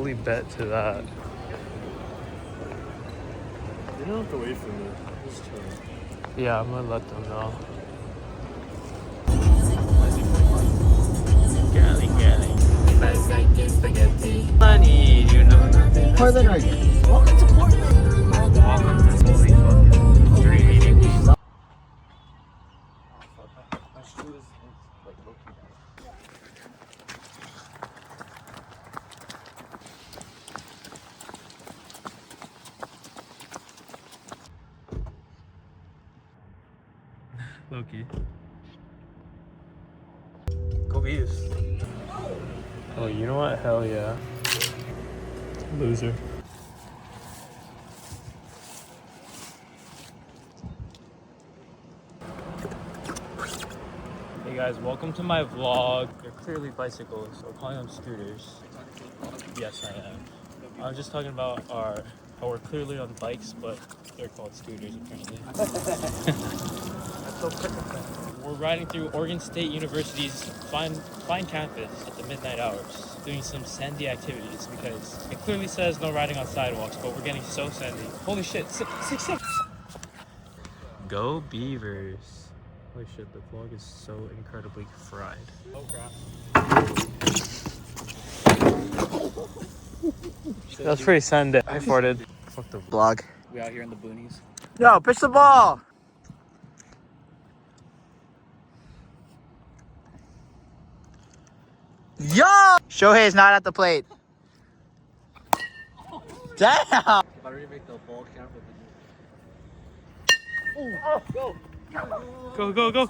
fully bet to that. You don't have to wait for me. Just chill. Yeah, I'm gonna let them know. Galley. Money, you know nothing. Portland, Oregon. Welcome to Portland. Welcome to holy fucking 380. My shoe is like low-key down. Loki. Go Beavs. Oh, you know what? Hell yeah. Loser. Hey guys, welcome to my vlog. They're clearly bicycles, so we're calling them scooters. Yes, I am. I'm just talking about how we're clearly on bikes, but they're called scooters apparently. We're riding through Oregon State University's fine campus at the midnight hours, doing some sandy activities because it clearly says no riding on sidewalks, but we're getting so sandy. Holy shit, 6. Go Beavers. Holy shit, the vlog is so incredibly fried. Oh crap. That's pretty sandy. I farted. Fuck the vlog. We out here in the boonies. Yo, pitch the ball! Yo! Shohei's not at the plate. Damn! I already make the ball count with the Go.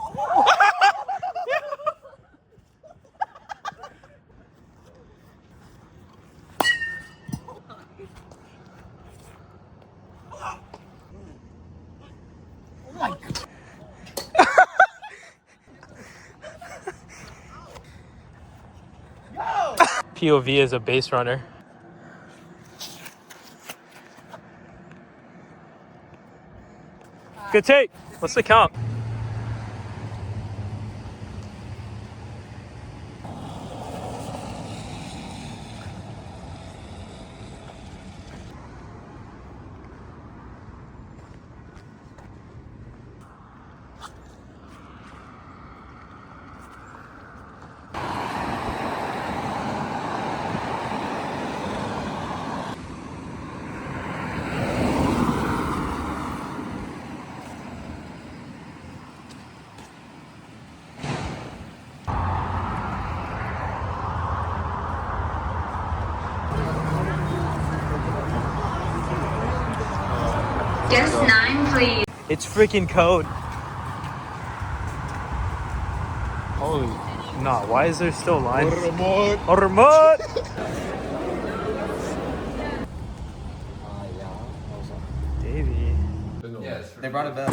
POV is a base runner. Good take. What's the count? Just 9, please. It's freaking code. Holy, nah, why is there still lines? Remote. Davey. They brought it back.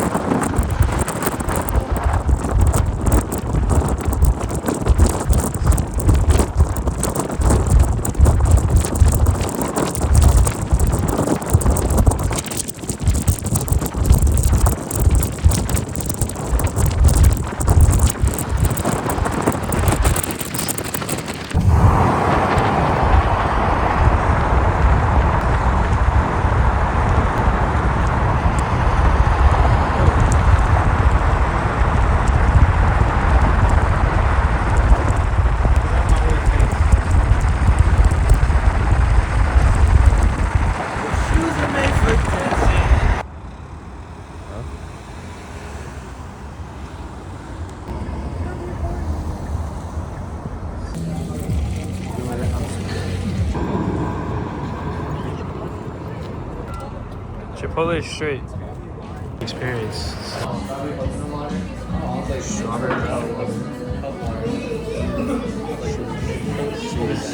Chipotle is straight. Experience. Strawberry. Cheese.